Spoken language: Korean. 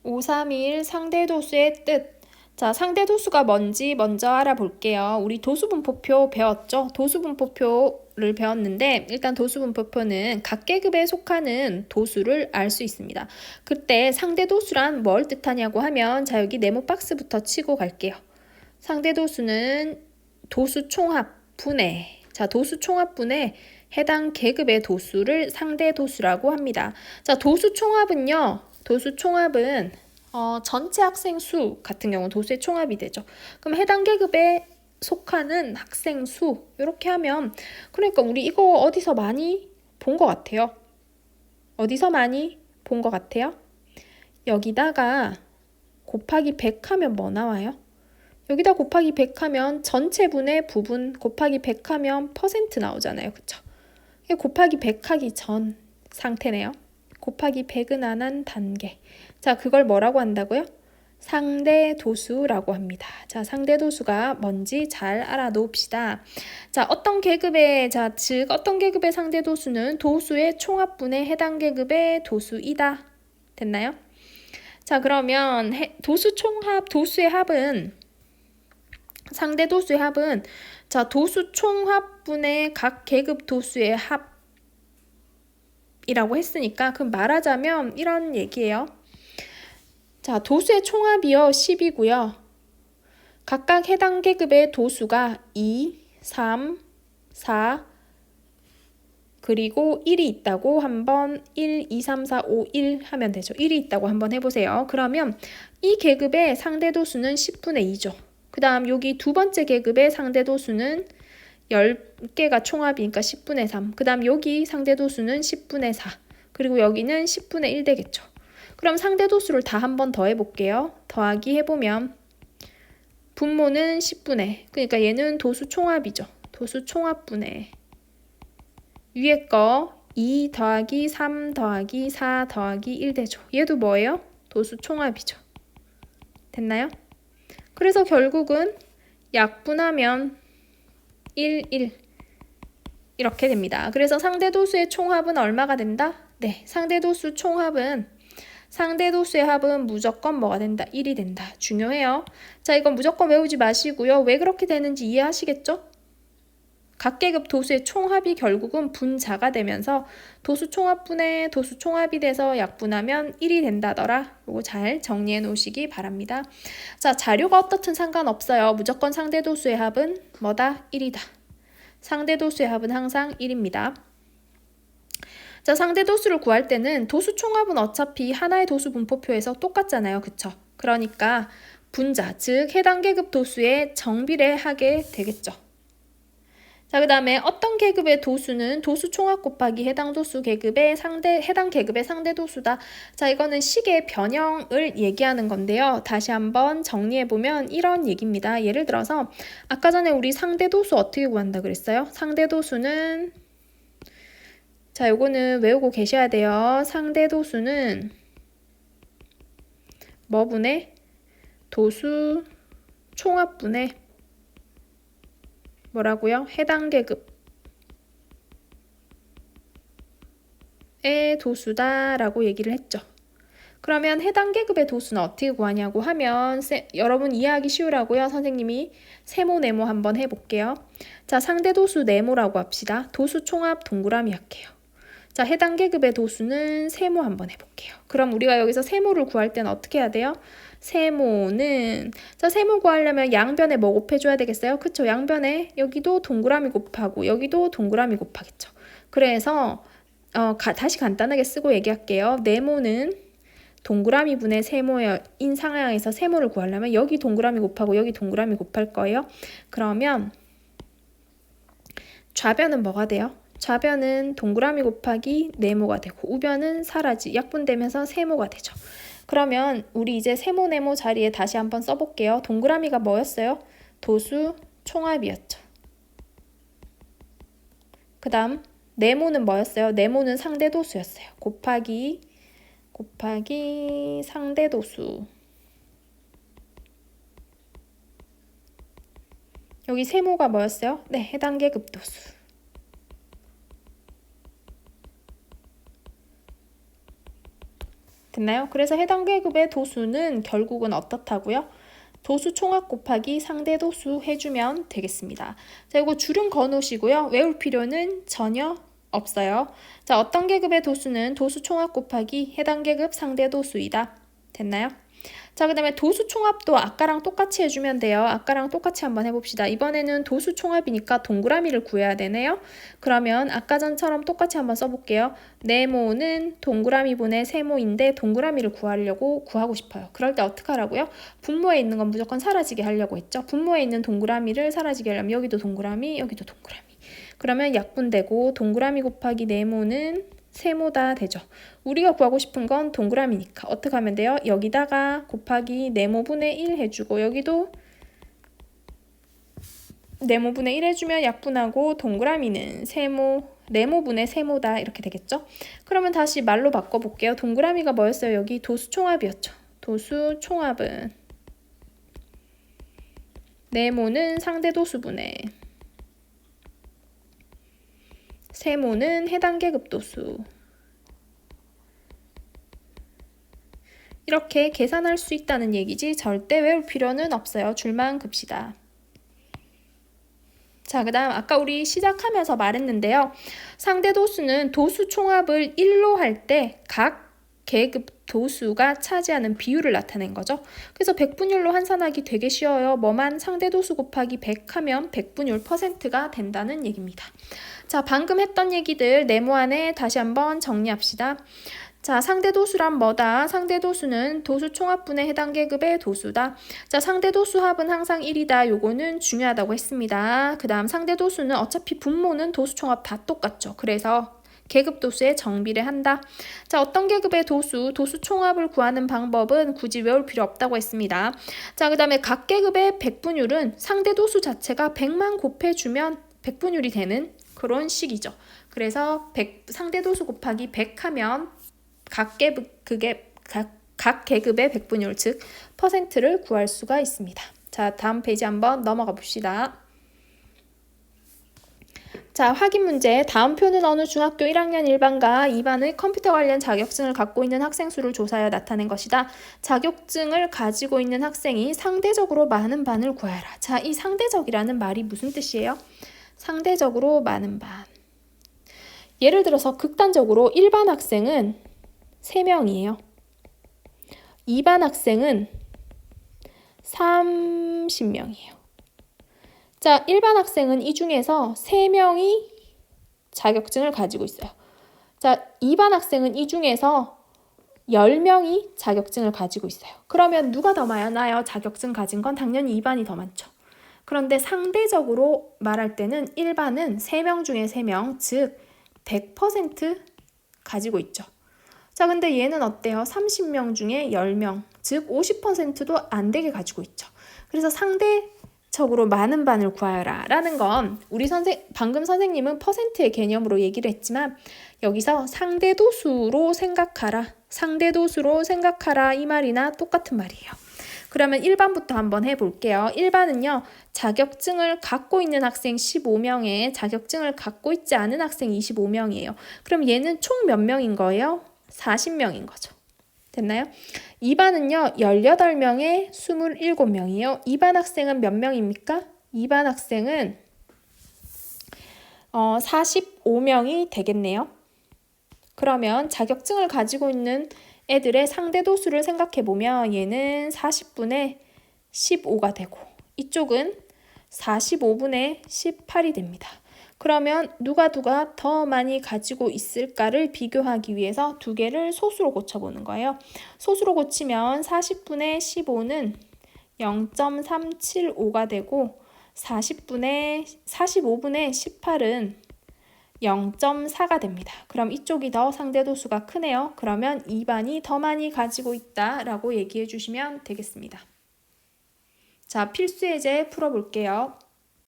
531 상대도수의 뜻. 자, 상대도수가 뭔지 먼저 알아볼게요. 우리 도수분포표 배웠죠? 도수분포표를 배웠는데 일단 도수분포표는 각 계급에 속하는 도수를 알 수 있습니다. 그때 상대도수란 뭘 뜻하냐고 하면 자, 여기 네모 박스부터 치고 갈게요. 상대도수는 도수총합 분해. 자, 도수총합분의 해당 계급의 도수를 상대도수라고 합니다. 자, 도수총합은 전체 학생 수 같은 경우 도수의 총합이 되죠. 그럼 해당 계급에 속하는 학생 수 이렇게 하면 그러니까 우리 이거 어디서 많이 본 것 같아요. 어디서 많이 본 것 같아요? 여기다가 곱하기 100 하면 뭐 나와요? 여기다 곱하기 100 하면 전체분의 부분 곱하기 100 하면 퍼센트 나오잖아요. 그쵸? 곱하기 100 하기 전 상태네요. 곱하기 100은 안 한 단계. 자, 그걸 뭐라고 한다고요? 상대도수라고 합니다. 자, 상대도수가 뭔지 잘 알아놓읍시다. 자, 어떤 계급의 상대도수는 도수의 총합분의 해당 계급의 도수이다. 됐나요? 자, 그러면 도수의 합은 상대도수의 합은 자, 도수 총합분의 각 계급 도수의 합이라고 했으니까 그럼 말하자면 이런 얘기예요. 자, 도수의 총합이요 10이고요. 각각 해당 계급의 도수가 2, 3, 4 그리고 1이 있다고 한번 1, 2, 3, 4, 5, 1 하면 되죠. 1이 있다고 한번 해보세요. 그러면 이 계급의 상대도수는 10분의 2죠. 그 다음 여기 두 번째 계급의 상대도수는 10개가 총합이니까 10분의 3. 그 다음 여기 상대도수는 10분의 4. 그리고 여기는 10분의 1 되겠죠. 그럼 상대도수를 다 한번 더 해볼게요. 더하기 해보면 분모는 10분의 그러니까 얘는 도수 총합이죠. 도수 총합분의 위에 거 2 더하기 3 더하기 4 더하기 1 되죠. 얘도 뭐예요? 도수 총합이죠. 됐나요? 그래서 결국은 약분하면 1, 1 이렇게 됩니다. 그래서 상대도수의 총합은 얼마가 된다? 네, 상대도수의 합은 무조건 뭐가 된다? 1이 된다. 중요해요. 자, 이건 무조건 외우지 마시고요. 왜 그렇게 되는지 이해하시겠죠? 각 계급 도수의 총합이 결국은 분자가 되면서 도수 총합분의 도수 총합이 돼서 약분하면 1이 된다더라. 이거 잘 정리해 놓으시기 바랍니다. 자, 자료가 어떻든 상관없어요. 무조건 상대도수의 합은 뭐다? 1이다. 상대도수의 합은 항상 1입니다. 자, 상대도수를 구할 때는 도수 총합은 어차피 하나의 도수 분포표에서 똑같잖아요. 그쵸? 그러니까 분자, 즉 해당 계급 도수에 정비례하게 되겠죠. 자, 그 다음에 어떤 계급의 도수는 도수 총합 곱하기 해당 계급의 상대도수다. 자, 이거는 식의 변형을 얘기하는 건데요. 다시 한번 정리해보면 이런 얘기입니다. 예를 들어서 아까 전에 우리 상대도수 어떻게 구한다 그랬어요? 상대도수는 자, 요거는 외우고 계셔야 돼요. 상대도수는 뭐분의? 도수 총합분의 뭐라고요? 해당 계급의 도수다라고 얘기를 했죠. 그러면 해당 계급의 도수는 어떻게 구하냐고 하면 여러분 이해하기 쉬우라고요. 선생님이 세모 네모 한번 해볼게요. 자, 상대도수 네모라고 합시다. 도수 총합 동그라미 할게요. 자, 해당 계급의 도수는 세모 한번 해볼게요. 그럼 우리가 여기서 세모를 구할 때는 어떻게 해야 돼요? 세모는 자, 세모 구하려면 양변에 뭐 곱해줘야 되겠어요? 그쵸? 양변에 여기도 동그라미 곱하고 여기도 동그라미 곱하겠죠. 그래서 다시 간단하게 쓰고 얘기할게요. 네모는 동그라미 분의 세모인 상황에서 세모를 구하려면 여기 동그라미 곱하고 여기 동그라미 곱할 거예요. 그러면 좌변은 뭐가 돼요? 좌변은 동그라미 곱하기 네모가 되고 우변은 약분되면서 세모가 되죠. 그러면 우리 이제 세모 네모 자리에 다시 한번 써볼게요. 동그라미가 뭐였어요? 도수 총합이었죠. 그 다음 네모는 뭐였어요? 네모는 상대도수였어요. 곱하기 상대도수. 여기 세모가 뭐였어요? 네, 해당 계급 도수. 됐나요? 그래서 해당 계급의 도수는 결국은 어떻다고요? 도수 총합 곱하기 상대 도수 해주면 되겠습니다. 자, 이거 줄은 거놓으시고요. 외울 필요는 전혀 없어요. 자, 어떤 계급의 도수는 도수 총합 곱하기 해당 계급 상대 도수이다. 됐나요? 자, 그 다음에 도수 총합도 아까랑 똑같이 해주면 돼요. 아까랑 똑같이 한번 해봅시다. 이번에는 도수 총합이니까 동그라미를 구해야 되네요. 그러면 아까 전처럼 똑같이 한번 써볼게요. 네모는 동그라미분의 세모인데 동그라미를 구하고 싶어요. 그럴 때 어떻게 하라고요? 분모에 있는 건 무조건 사라지게 하려고 했죠. 분모에 있는 동그라미를 사라지게 하려면 여기도 동그라미, 여기도 동그라미. 그러면 약분되고 동그라미 곱하기 네모는 세모다 되죠. 우리가 구하고 싶은 건 동그라미니까 어떻게 하면 돼요? 여기다가 곱하기 네모분의 1 해주고 여기도 네모분의 1 해주면 약분하고 동그라미는 네모분의 세모다 이렇게 되겠죠? 그러면 다시 말로 바꿔볼게요. 동그라미가 뭐였어요? 여기 도수총합이었죠. 도수총합은 네모는 상대도수분의 세모는 해당 계급 도수. 이렇게 계산할 수 있다는 얘기지 절대 외울 필요는 없어요. 줄만 긋시다. 자, 그 다음 아까 우리 시작하면서 말했는데요. 상대 도수는 도수 총합을 1로 할 때 각 계급 도수가 차지하는 비율을 나타낸 거죠. 그래서 백분율로 환산하기 되게 쉬워요. 뭐만 상대 도수 곱하기 100 하면 백분율 %가 된다는 얘기입니다. 자, 방금 했던 얘기들 네모 안에 다시 한번 정리합시다. 자, 상대도수란 뭐다? 상대도수는 도수 총합분의 해당 계급의 도수다. 자, 상대도수 합은 항상 1이다. 요거는 중요하다고 했습니다. 그 다음 상대도수는 어차피 분모는 도수 총합 다 똑같죠. 그래서 계급 도수에 정비례한다. 자, 어떤 계급의 도수 총합을 구하는 방법은 굳이 외울 필요 없다고 했습니다. 자, 그 다음에 각 계급의 백분율은 상대도수 자체가 100만 곱해주면 백분율이 되는 그런 식이죠. 그래서 상대도수 곱하기 100 하면 각 계급의 백분율, 즉 %를 구할 수가 있습니다. 자, 다음 페이지 한번 넘어가 봅시다. 자, 확인 문제. 다음 표는 어느 중학교 1학년 1반과 2반의 컴퓨터 관련 자격증을 갖고 있는 학생 수를 조사하여 나타낸 것이다. 자격증을 가지고 있는 학생이 상대적으로 많은 반을 구하여라. 자, 이 상대적이라는 말이 무슨 뜻이에요? 상대적으로 많은 반. 예를 들어서 극단적으로 1반 학생은 3명이에요. 2반 학생은 30명이에요. 자, 1반 학생은 이 중에서 3명이 자격증을 가지고 있어요. 자, 2반 학생은 이 중에서 10명이 자격증을 가지고 있어요. 그러면 누가 더 많아요? 자격증 가진 건 당연히 2반이 더 많죠. 그런데 상대적으로 말할 때는 1반은 3명 중에 3명, 즉 100% 가지고 있죠. 자, 근데 얘는 어때요? 30명 중에 10명, 즉 50%도 안 되게 가지고 있죠. 그래서 상대적으로 많은 반을 구하여라 라는 건 우리 방금 선생님은 퍼센트의 개념으로 얘기를 했지만 여기서 상대도수로 생각하라, 상대도수로 생각하라 이 말이나 똑같은 말이에요. 그러면 1반부터 한번 해볼게요. 1반은요. 자격증을 갖고 있는 학생 15명에 자격증을 갖고 있지 않은 학생 25명이에요. 그럼 얘는 총 몇 명인 거예요? 40명인 거죠. 됐나요? 2반은요. 18명에 27명이에요. 2반 학생은 몇 명입니까? 2반 학생은 45명이 되겠네요. 그러면 자격증을 가지고 있는 애들의 상대도수를 생각해보면 얘는 40분의 15가 되고 이쪽은 45분의 18이 됩니다. 그러면 누가 더 많이 가지고 있을까를 비교하기 위해서 두 개를 소수로 고쳐보는 거예요. 소수로 고치면 40분의 15는 0.375가 되고 45분의 18은 0.4가 됩니다. 그럼 이쪽이 더 상대도수가 크네요. 그러면 2반이 더 많이 가지고 있다라고 얘기해 주시면 되겠습니다. 자, 필수 예제 풀어볼게요.